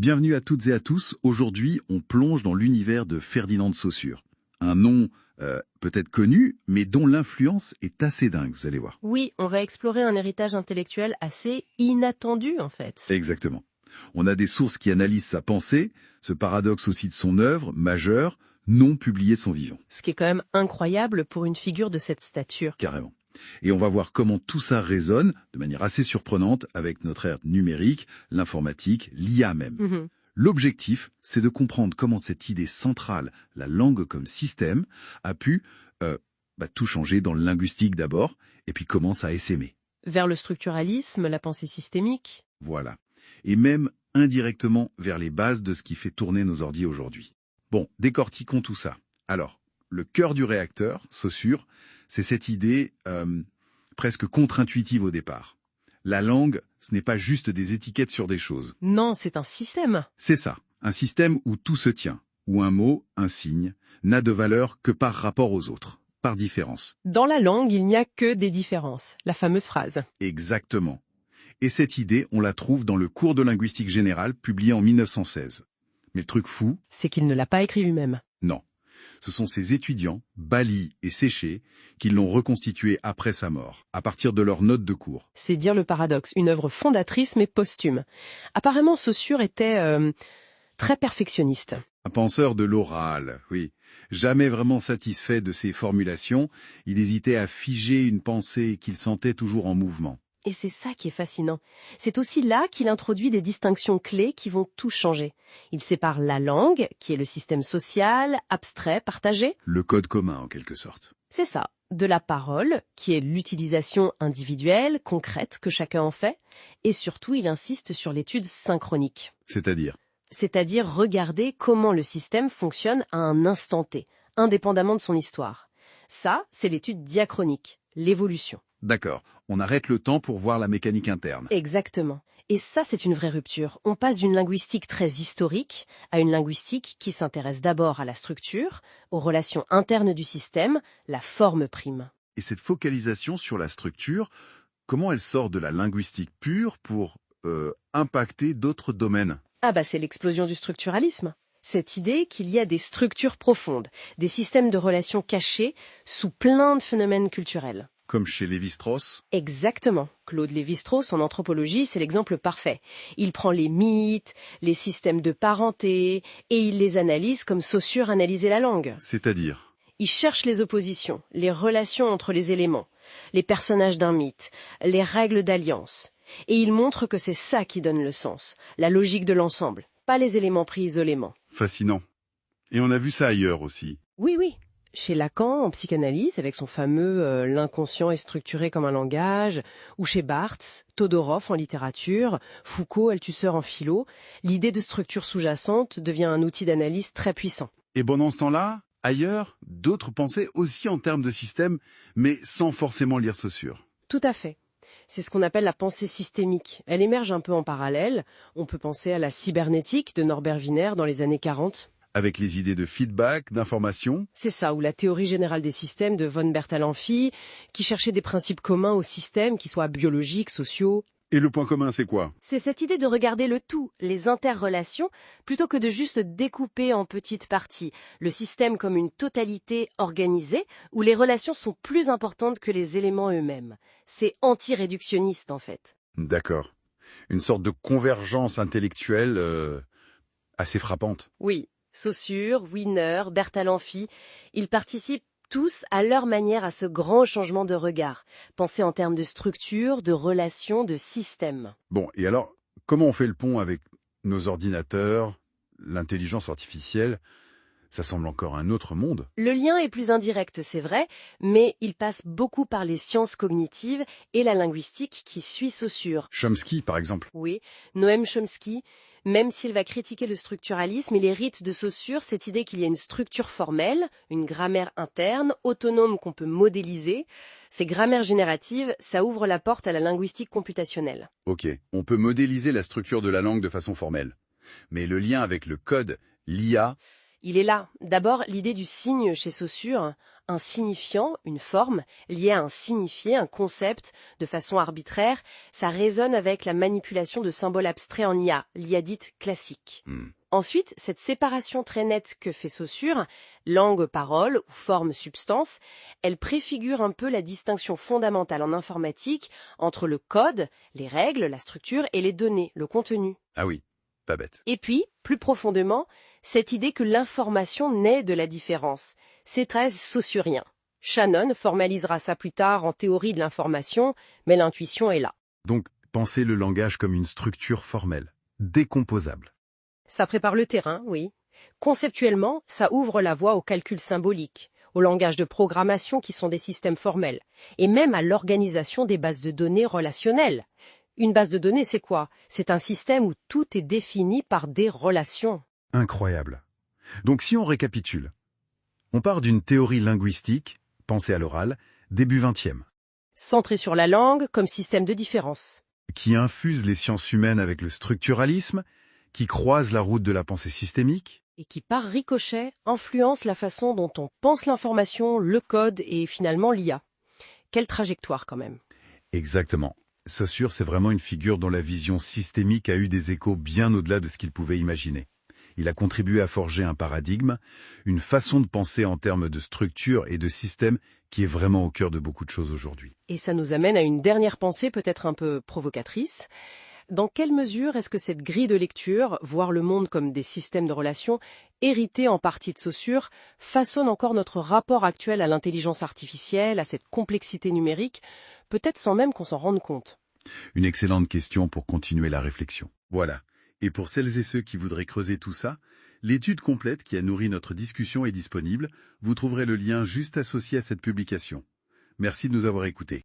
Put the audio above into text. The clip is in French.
Bienvenue à toutes et à tous. Aujourd'hui, on plonge dans l'univers de Ferdinand de Saussure. Un nom peut-être connu, mais dont l'influence est assez dingue, vous allez voir. Oui, on va explorer un héritage intellectuel assez inattendu en fait. Exactement. On a des sources qui analysent sa pensée, ce paradoxe aussi de son œuvre majeure, non publiée de son vivant. Ce qui est quand même incroyable pour une figure de cette stature. Carrément. Et on va voir comment tout ça résonne, de manière assez surprenante, avec notre ère numérique, l'informatique, l'IA même. L'objectif, c'est de comprendre comment cette idée centrale, la langue comme système, a pu tout changer dans le linguistique d'abord, et puis comment ça a essaimé. Vers le structuralisme, la pensée systémique. Voilà. Et même indirectement vers les bases de ce qui fait tourner nos ordi aujourd'hui. Bon, décortiquons tout ça. Alors, le cœur du réacteur, Saussure, c'est cette idée presque contre-intuitive au départ. La langue, ce n'est pas juste des étiquettes sur des choses. Non, c'est un système. C'est ça, un système où tout se tient, où un mot, un signe, n'a de valeur que par rapport aux autres, par différence. Dans la langue, il n'y a que des différences, la fameuse phrase. Exactement. Et cette idée, on la trouve dans le cours de linguistique générale publié en 1916. Mais le truc fou, c'est qu'il ne l'a pas écrit lui-même. Non. Ce sont ses étudiants, Bailly et Séché, qui l'ont reconstitué après sa mort, à partir de leurs notes de cours. C'est dire le paradoxe, une œuvre fondatrice mais posthume. Apparemment, Saussure était très perfectionniste. Un penseur de l'oral, oui. Jamais vraiment satisfait de ses formulations, il hésitait à figer une pensée qu'il sentait toujours en mouvement. Et c'est ça qui est fascinant. C'est aussi là qu'il introduit des distinctions clés qui vont tout changer. Il sépare la langue, qui est le système social, abstrait, partagé. Le code commun, en quelque sorte. C'est ça. De la parole, qui est l'utilisation individuelle, concrète, que chacun en fait. Et surtout, il insiste sur l'étude synchronique. C'est-à-dire regarder comment le système fonctionne à un instant T, indépendamment de son histoire. Ça, c'est l'étude diachronique, l'évolution. D'accord, on arrête le temps pour voir la mécanique interne. Exactement. Et ça, c'est une vraie rupture. On passe d'une linguistique très historique à une linguistique qui s'intéresse d'abord à la structure, aux relations internes du système, la forme prime. Et cette focalisation sur la structure, comment elle sort de la linguistique pure pour impacter d'autres domaines ? C'est l'explosion du structuralisme. Cette idée qu'il y a des structures profondes, des systèmes de relations cachés sous plein de phénomènes culturels. Comme chez Lévi-Strauss ? Exactement. Claude Lévi-Strauss, en anthropologie, c'est l'exemple parfait. Il prend les mythes, les systèmes de parenté, et il les analyse comme Saussure analysait la langue. C'est-à-dire ? Il cherche les oppositions, les relations entre les éléments, les personnages d'un mythe, les règles d'alliance. Et il montre que c'est ça qui donne le sens, la logique de l'ensemble, pas les éléments pris isolément. Fascinant. Et on a vu ça ailleurs aussi. Oui. Chez Lacan, en psychanalyse, avec son fameux « l'inconscient est structuré comme un langage », ou chez Barthes, Todorov en littérature, Foucault, Althusser en philo, l'idée de structure sous-jacente devient un outil d'analyse très puissant. Et pendant ce temps-là, ailleurs, d'autres pensaient aussi en termes de système, mais sans forcément lire Saussure. Tout à fait. C'est ce qu'on appelle la pensée systémique. Elle émerge un peu en parallèle. On peut penser à la cybernétique de Norbert Wiener dans les années 40. Avec les idées de feedback, d'information. C'est ça, ou la théorie générale des systèmes de von Bertalanffy, qui cherchait des principes communs aux systèmes, qui soient biologiques, sociaux. Et le point commun, c'est quoi ? C'est cette idée de regarder le tout, les interrelations, plutôt que de juste découper en petites parties. Le système comme une totalité organisée, où les relations sont plus importantes que les éléments eux-mêmes. C'est anti-réductionniste, en fait. D'accord. Une sorte de convergence intellectuelle assez frappante. Oui. Saussure, Wiener, Bertalanffy, ils participent tous à leur manière à ce grand changement de regard, pensé en termes de structure, de relations, de système. Bon, et alors, comment on fait le pont avec nos ordinateurs, l'intelligence artificielle ? Ça semble encore un autre monde. Le lien est plus indirect, c'est vrai, mais il passe beaucoup par les sciences cognitives et la linguistique qui suit Saussure. Chomsky, par exemple. Oui, Noam Chomsky. Même s'il va critiquer le structuralisme, il hérite de Saussure cette idée qu'il y a une structure formelle, une grammaire interne, autonome qu'on peut modéliser. Ces grammaires génératives, ça ouvre la porte à la linguistique computationnelle. Ok, on peut modéliser la structure de la langue de façon formelle. Mais le lien avec le code, l'IA... Il est là. D'abord, l'idée du signe chez Saussure, un signifiant, une forme, liée à un signifié, un concept, de façon arbitraire, ça résonne avec la manipulation de symboles abstraits en IA, l'IA dite classique. Ensuite, cette séparation très nette que fait Saussure, langue-parole ou forme-substance, elle préfigure un peu la distinction fondamentale en informatique entre le code, les règles, la structure et les données, le contenu. Ah oui, pas bête. Et puis, plus profondément, cette idée que l'information naît de la différence. C'est très saussurien. Shannon formalisera ça plus tard en théorie de l'information, mais l'intuition est là. Donc, pensez le langage comme une structure formelle, décomposable. Ça prépare le terrain, oui. Conceptuellement, ça ouvre la voie au calcul symbolique, au langage de programmation qui sont des systèmes formels, et même à l'organisation des bases de données relationnelles. Une base de données, c'est quoi? C'est un système où tout est défini par des relations. Incroyable. Donc si on récapitule, on part d'une théorie linguistique, pensée à l'oral, début 20e. Centrée sur la langue comme système de différence. Qui infuse les sciences humaines avec le structuralisme, qui croise la route de la pensée systémique. Et qui, par ricochet, influence la façon dont on pense l'information, le code et finalement l'IA. Quelle trajectoire quand même. Exactement. Saussure, c'est vraiment une figure dont la vision systémique a eu des échos bien au-delà de ce qu'il pouvait imaginer. Il a contribué à forger un paradigme, une façon de penser en termes de structure et de système qui est vraiment au cœur de beaucoup de choses aujourd'hui. Et ça nous amène à une dernière pensée peut-être un peu provocatrice. Dans quelle mesure est-ce que cette grille de lecture, voir le monde comme des systèmes de relations, héritée en partie de Saussure, façonne encore notre rapport actuel à l'intelligence artificielle, à cette complexité numérique, peut-être sans même qu'on s'en rende compte? Une excellente question pour continuer la réflexion. Voilà. Et pour celles et ceux qui voudraient creuser tout ça, l'étude complète qui a nourri notre discussion est disponible. Vous trouverez le lien juste associé à cette publication. Merci de nous avoir écoutés.